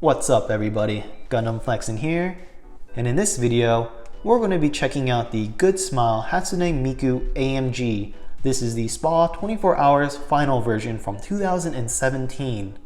What's up everybody, Gundam Flexing here, and in this video we're going to be checking out the Goodsmile Hatsune Miku AMG. This is the SPA 24 hours final version from 2017.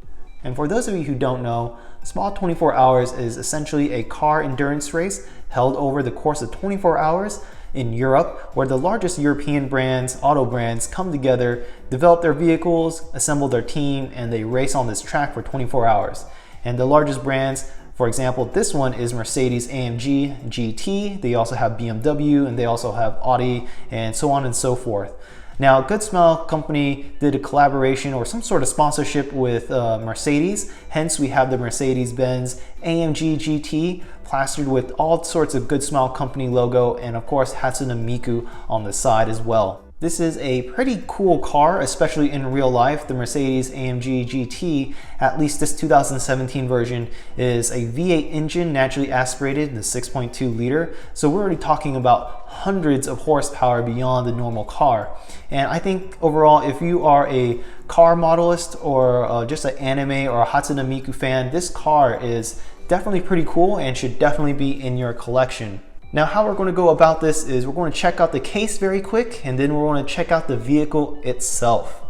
And for those of you who don't know, SPA 24 hours is essentially a car endurance race held over the course of 24 hours in Europe, where the largest European brands, auto brands, come together, develop their vehicles, assemble their team, and they race on this track for 24 hours. And the largest brands, for example, this one is Mercedes-AMG GT. They also have BMW, and they also have Audi, and so on and so forth. Now, Goodsmile company did a collaboration or some sort of sponsorship with Mercedes. Hence, we have the Mercedes-Benz AMG GT plastered with all sorts of Goodsmile company logo, and of course Hatsune Miku on the side as well. This is a pretty cool car, especially in real life. The Mercedes-AMG GT, at least this 2017 version, is a V8 engine, naturally aspirated, the 6.2 liter. So we're already talking about hundreds of horsepower beyond the normal car. And I think overall, if you are a car modelist or just an anime or a Hatsune Miku fan, this car is definitely pretty cool and should definitely be in your collection. Now, how we're going to go about this is we're going to check out the case very quick, and then we're going to check out the vehicle itself.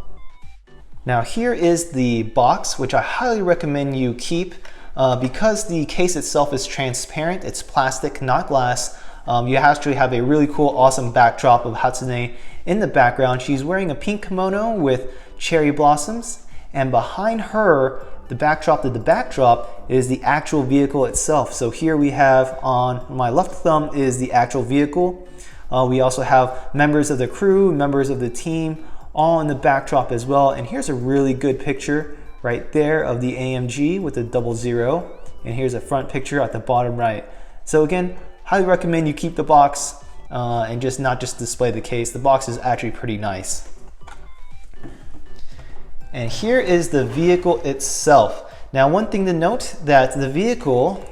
Now, here is the box, which I highly recommend you keep because the case itself is transparent. It's plastic, not glass. You actually have a really cool, awesome backdrop of Hatsune in the background. She's wearing a pink kimono with cherry blossoms, and behind her, the backdrop is the actual vehicle itself. So here we have on my left thumb is the actual vehicle. We also have members of the crew, members of the team, all in the backdrop as well. And here's a really good picture right there of the AMG with the 00. And here's a front picture at the bottom right. So again, highly recommend you keep the box and not just display the case. The box is actually pretty nice. And here is the vehicle itself. Now, one thing to note, that the vehicle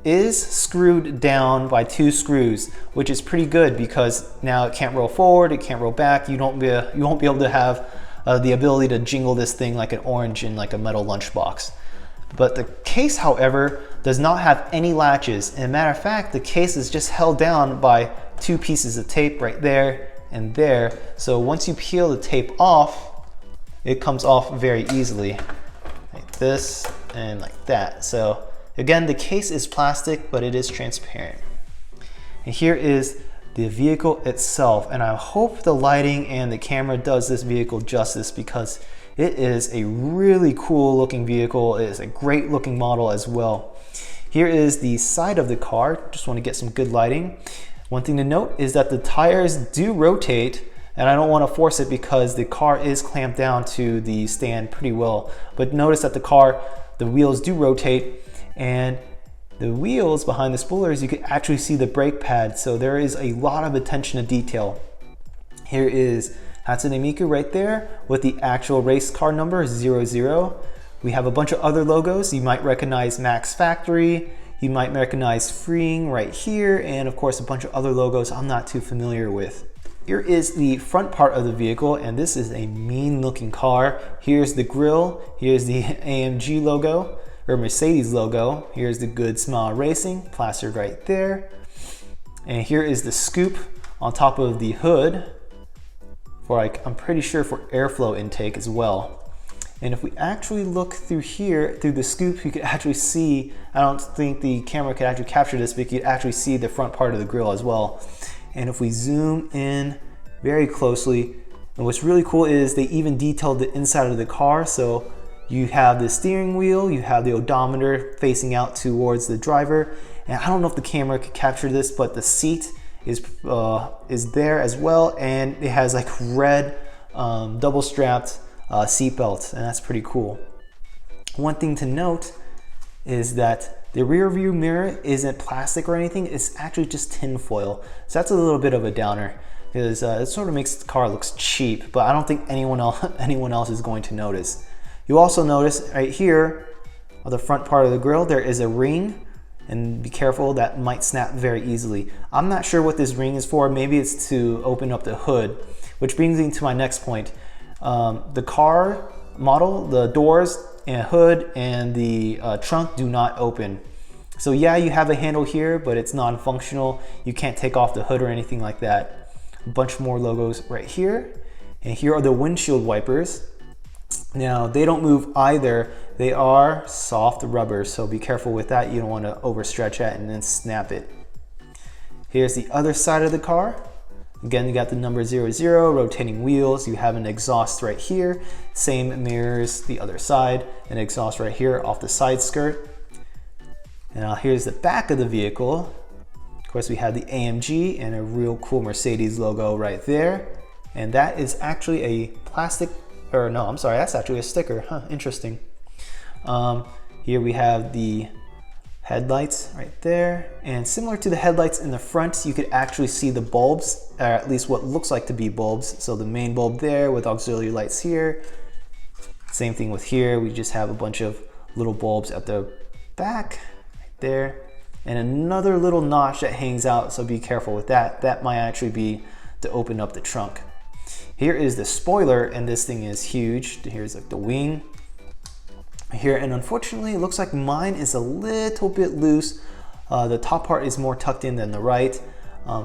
is screwed down by 2 screws, which is pretty good because now it can't roll forward, it can't roll back. You won't be able to have the ability to jingle this thing like an orange in like a metal lunchbox. But the case, however, does not have any latches. And matter of fact, the case is just held down by 2 pieces of tape right there and there. So once you peel the tape off, it comes off very easily, like this and like that. So again, the case is plastic, but it is transparent. And here is the vehicle itself. And I hope the lighting and the camera does this vehicle justice because it is a really cool looking vehicle. It is a great looking model as well. Here is the side of the car. Just want to get some good lighting. One thing to note is that the tires do rotate, and I don't want to force it because the car is clamped down to the stand pretty well. But notice that the wheels do rotate, and the wheels behind the spoilers, you can actually see the brake pad. So there is a lot of attention to detail. Here is Hatsune Miku right there with the actual race car number 00. We have a bunch of other logos. You might recognize Max Factory. You might recognize Freeing right here. And of course, a bunch of other logos I'm not too familiar with. Here is the front part of the vehicle, and this is a mean looking car. Here's the grille, here's the AMG logo, or Mercedes logo. Here's the Goodsmile Racing, plastered right there. And here is the scoop on top of the hood, for I'm pretty sure for airflow intake as well. And if we actually look through here, through the scoop, you can actually see, I don't think the camera could actually capture this, but you can actually see the front part of the grille as well. And if we zoom in very closely, and what's really cool is they even detailed the inside of the car. So you have the steering wheel, you have the odometer facing out towards the driver. And I don't know if the camera could capture this, but the seat is there as well. And it has like red double strapped seat belts, and that's pretty cool. One thing to note is that the rear view mirror isn't plastic or anything, it's actually just tin foil. So that's a little bit of a downer because it sort of makes the car look cheap, but I don't think anyone else is going to notice. You also notice right here on the front part of the grille, there is a ring, and be careful, that might snap very easily. I'm not sure what this ring is for. Maybe it's to open up the hood, which brings me to my next point. The car model, the doors and hood and the trunk do not open. So yeah, you have a handle here, but it's non-functional. You can't take off the hood or anything like that. A bunch more logos right here. And here are the windshield wipers. Now, they don't move either. They are soft rubber, so be careful with that. You don't want to overstretch that and then snap it. Here's the other side of the car. Again, you got the number 00, rotating wheels. You have an exhaust right here. Same mirrors the other side. An exhaust right here off the side skirt. And now here's the back of the vehicle. Of course, we have the AMG and a real cool Mercedes logo right there. And that is actually a plastic, or no, I'm sorry, that's actually a sticker. Huh, interesting. Here we have the headlights right there. And similar to the headlights in the front, you could actually see the bulbs, or at least what looks like to be bulbs. So the main bulb there with auxiliary lights here. Same thing with here. We just have a bunch of little bulbs at the back right there. And another little notch that hangs out, so be careful with that. That might actually be to open up the trunk. Here is the spoiler, and this thing is huge. Here's like the wing here, and unfortunately it looks like mine is a little bit loose. The top part is more tucked in than the right,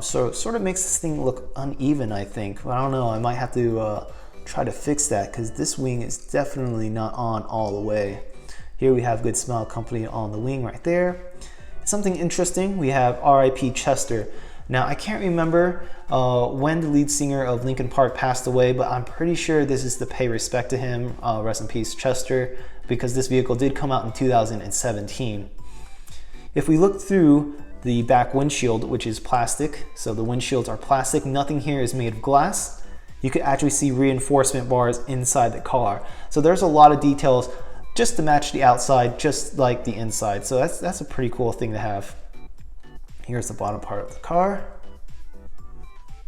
so it sort of makes this thing look uneven, I think. But I don't know, I might have to try to fix that, because this wing is definitely not on all the way. Here we have Goodsmile Company on the wing right there. Something interesting, we have RIP Chester. Now, I can't remember when the lead singer of Linkin Park passed away, but I'm pretty sure this is to pay respect to him. Rest in peace, Chester, because this vehicle did come out in 2017. If we look through the back windshield, which is plastic, so the windshields are plastic, nothing here is made of glass. You could actually see reinforcement bars inside the car. So there's a lot of details just to match the outside, just like the inside. So that's a pretty cool thing to have. Here's the bottom part of the car.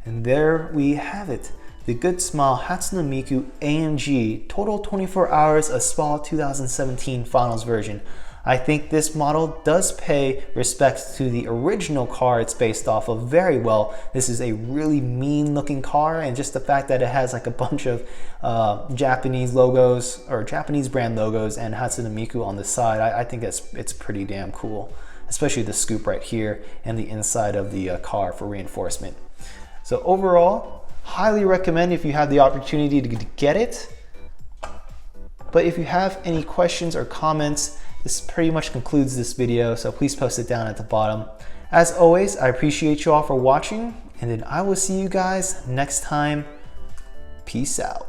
And there we have it. The Goodsmile Hatsune Miku AMG Total 24 Hours of Spa 2017 Finals version. I think this model does pay respect to the original car it's based off of very well. This is a really mean looking car, and just the fact that it has like a bunch of Japanese logos or Japanese brand logos and Hatsune Miku on the side, I think it's pretty damn cool. Especially the scoop right here and the inside of the car for reinforcement. So overall, highly recommend if you have the opportunity to get it. But if you have any questions or comments, this pretty much concludes this video, so please post it down at the bottom. As always, I appreciate you all for watching, and then I will see you guys next time. Peace out.